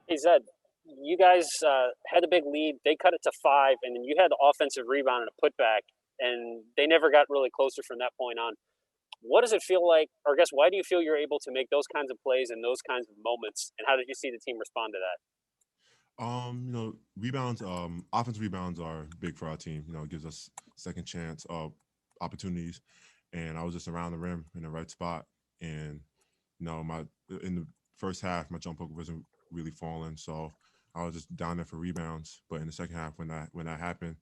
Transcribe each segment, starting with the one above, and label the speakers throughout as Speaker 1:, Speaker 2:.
Speaker 1: Hey Zed, you guys had a big lead. They cut it to five, and then you had the offensive rebound and a putback, and they never got really closer from that point on. What does it feel like, or I guess why do you feel you're able to make those kinds of plays and those kinds of moments? And how did you see the team respond to that?
Speaker 2: Rebounds, offensive rebounds are big for our team. It gives us second chance opportunities. And I was just around the rim in the right spot. And my in the first half, my jump hook wasn't really falling, so I was just down there for rebounds. But in the second half, when that happened,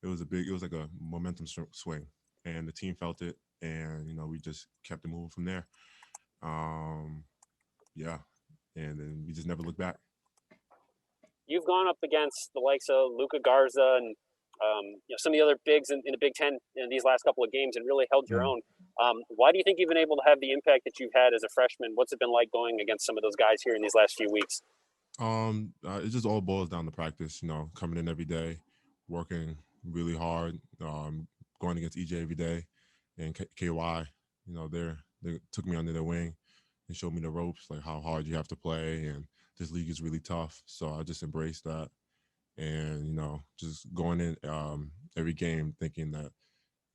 Speaker 2: it was like a momentum swing, and the team felt it, and we just kept it moving from there. Um, yeah, and then we just never looked back.
Speaker 1: You've gone up against the likes of Luca Garza and some of the other bigs in the Big Ten in these last couple of games and really held your
Speaker 2: Mm.
Speaker 1: own. Why do you think you've been able to have the impact that you've had as a freshman? What's it been like going against some of those guys here in these last few weeks?
Speaker 2: It just all boils down to practice. Coming in every day, working really hard, going against EJ every day, and KY. They took me under their wing and showed me the ropes, like how hard you have to play, and this league is really tough. So I just embraced that, and just going in every game thinking that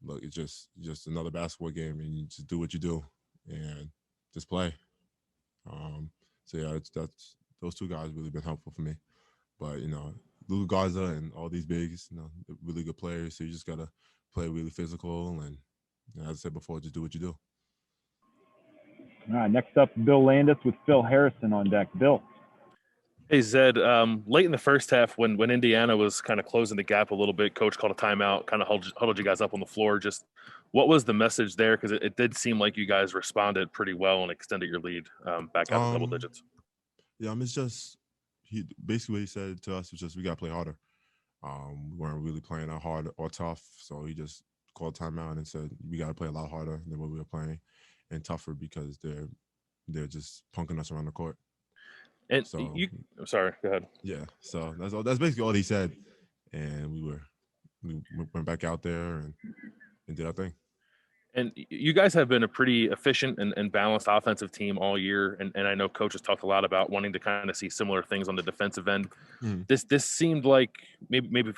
Speaker 2: look, it's just another basketball game, and you just do what you do, and just play. Um, so yeah, that's those two guys really been helpful for me. But Lou Garza and all these bigs, they're really good players. So you just gotta play really physical, and as I said before, just do what you do.
Speaker 3: All right, next up, Bill Landis with Phil Harrison on deck. Bill.
Speaker 4: Hey Zed, late in the first half, when Indiana was kind of closing the gap a little bit, coach called a timeout, kind of huddled you guys up on the floor. Just what was the message there? Because it did seem like you guys responded pretty well and extended your lead back out to double
Speaker 2: Um,
Speaker 4: digits.
Speaker 2: yeah, it's just he basically what he said to us was just we gotta play harder. We weren't really playing that hard or tough, so he just called timeout and said we gotta play a lot harder than what we were playing, and tougher because they're just punking us around the court.
Speaker 4: And
Speaker 2: So
Speaker 4: I'm sorry, go ahead.
Speaker 2: yeah, so that's basically all he said, and we went back out there and did our thing.
Speaker 4: And you guys have been a pretty efficient and balanced offensive team all year. And I know coach has talked a lot about wanting to kind of see similar things on the defensive end.
Speaker 2: Mm.
Speaker 4: This seemed like maybe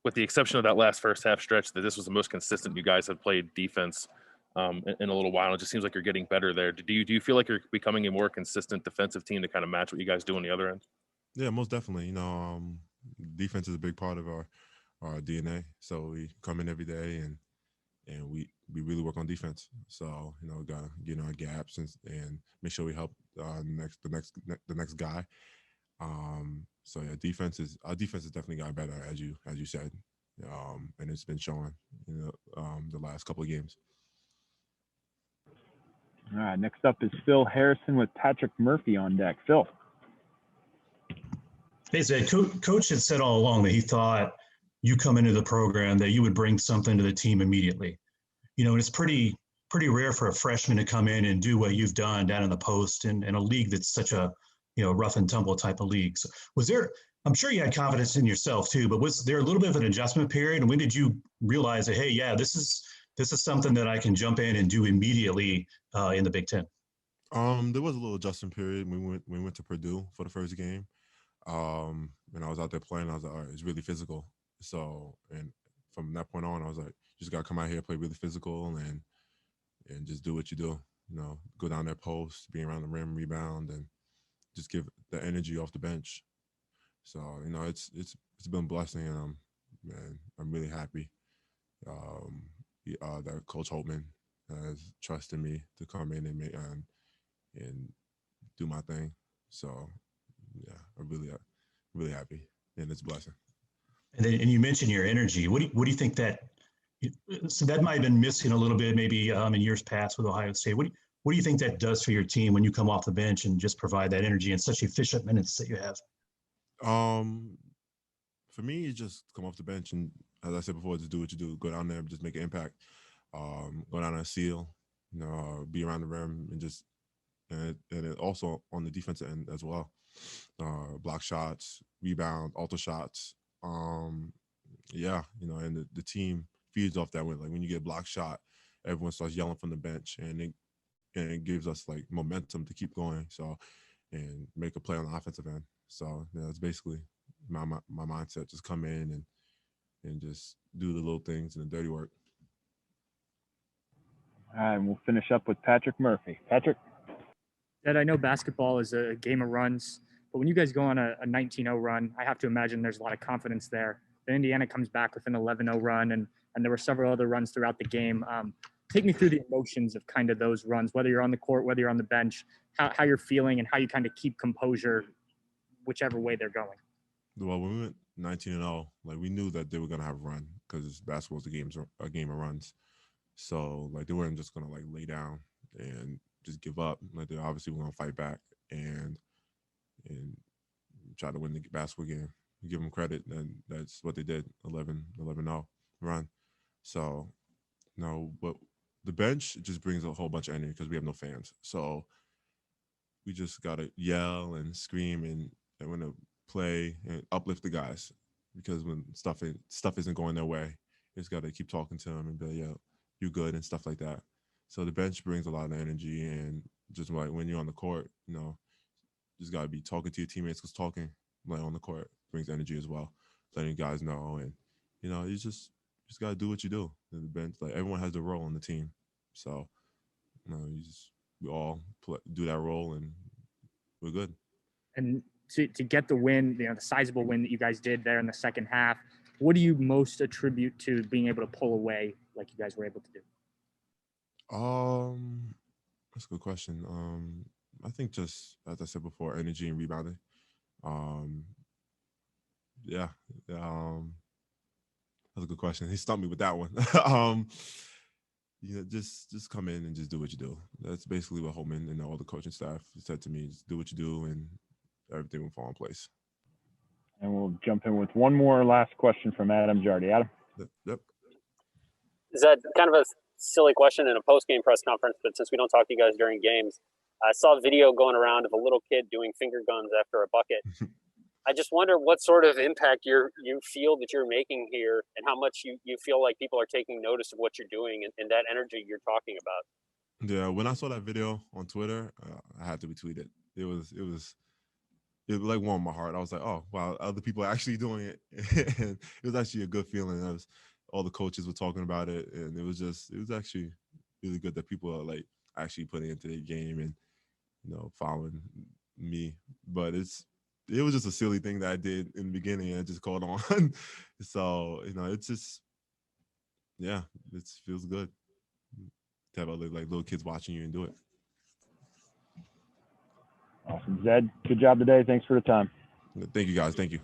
Speaker 4: with the exception of that last first half stretch, that this was the most consistent you guys have played defense in a little while. It just seems like you're getting better there. Do you feel like you're becoming a more consistent defensive team to kind of match what you guys do on the other end?
Speaker 2: Yeah, most definitely. Defense is a big part of our DNA. So we come in every day and we really work on defense. So we gotta get in our gaps and make sure we help the next guy. So yeah, our defense has definitely got better as you said, and it's been showing the last couple of games.
Speaker 3: All right, next up is Phil Harrison with Patrick Murphy on deck. Phil.
Speaker 5: Hey, Zed, Coach had said all along that he thought you come into the program that you would bring something to the team immediately. And it's pretty rare for a freshman to come in and do what you've done down in the post in a league that's such a rough and tumble type of league. So I'm sure you had confidence in yourself too, but was there a little bit of an adjustment period? And when did you realize that, hey, yeah, this is something that I can jump in and do immediately in the Big Ten?
Speaker 2: There was a little adjustment period. We went to Purdue for the first game. And I was out there playing. I was like, all right, it's really physical. So, and from that point on, I was like, you just gotta come out here, play really physical, and just do what you do. Go down there, post, be around the rim, rebound, and just give the energy off the bench. So, it's been a blessing, and I'm really happy that Coach Holtman has trusted me to come in and do my thing. So, yeah, I'm really happy, and it's a blessing.
Speaker 5: And you mentioned your energy. What do you think that? So that might have been missing a little bit, maybe in years past with Ohio State. What do you think that does for your team when you come off the bench and just provide that energy in such efficient minutes that you have?
Speaker 2: Um, for me, you just come off the bench and, as I said before, just do what you do. Go down there, just make an impact. Go down there and seal. Be around the rim and just and it also on the defensive end as well. Block shots, rebound, alter shots. Yeah, and the team feeds off that way. Like when you get a block shot, everyone starts yelling from the bench, and it gives us like momentum to keep going. So, and make a play on the offensive end. So it's basically my mindset. Just come in and just do the little things and the dirty work.
Speaker 3: All right, and we'll finish up with Patrick Murphy. Patrick?
Speaker 6: Ed, I know basketball is a game of runs, but when you guys go on a 19-0 run, I have to imagine there's a lot of confidence there. Then Indiana comes back with an 11-0 run, and there were several other runs throughout the game. Take me through the emotions of kind of those runs, whether you're on the court, whether you're on the bench, how you're feeling and how you kind of keep composure whichever way they're going.
Speaker 2: Well, when we went 19-0, like we knew that they were gonna have a run because basketball is a game of runs. So like they weren't just gonna like lay down and just give up. Like they obviously were gonna fight back and try to win the basketball game. You give them credit, and that's what they did. 11-0 run. So but the bench just brings a whole bunch of energy because we have no fans. So we just gotta yell and scream and want to play and uplift the guys, because when stuff isn't going their way, you just gotta keep talking to them and be like, "Yeah, you good," and stuff like that. So the bench brings a lot of energy, and just like when you're on the court, just gotta be talking to your teammates, because talking like on the court brings energy as well. Letting you guys know, and you just gotta do what you do. And the bench, like everyone has their role on the team, so we all do that role, and we're good.
Speaker 6: And to get the win, the sizable win that you guys did there in the second half, what do you most attribute to being able to pull away like you guys were able to do?
Speaker 2: That's a good question. I think just as I said before, energy and rebounding. Yeah. That's a good question. He stumped me with that one. Just come in and just do what you do. That's basically what Holman and all the coaching staff said to me. Just do what you do, and everything will fall in place.
Speaker 3: And we'll jump in with one more last question from Adam Jardy. Adam?
Speaker 2: Yep.
Speaker 1: Is that kind of a silly question in a post-game press conference, but since we don't talk to you guys during games, I saw a video going around of a little kid doing finger guns after a bucket. I just wonder what sort of impact you feel that you're making here, and how much you feel like people are taking notice of what you're doing and that energy you're talking about.
Speaker 2: Yeah, when I saw that video on Twitter, I had to retweet it. It was like warmed my heart. I was like, oh wow, other people are actually doing it, and it was actually a good feeling. All the coaches were talking about it, and it was actually really good that people are like actually putting into their game and following me. But it was just a silly thing that I did in the beginning, and it just caught on. So it's just it feels good to have other like little kids watching you and do it.
Speaker 3: Awesome. Zed, good job today. Thanks for the time.
Speaker 2: Thank you, guys. Thank you.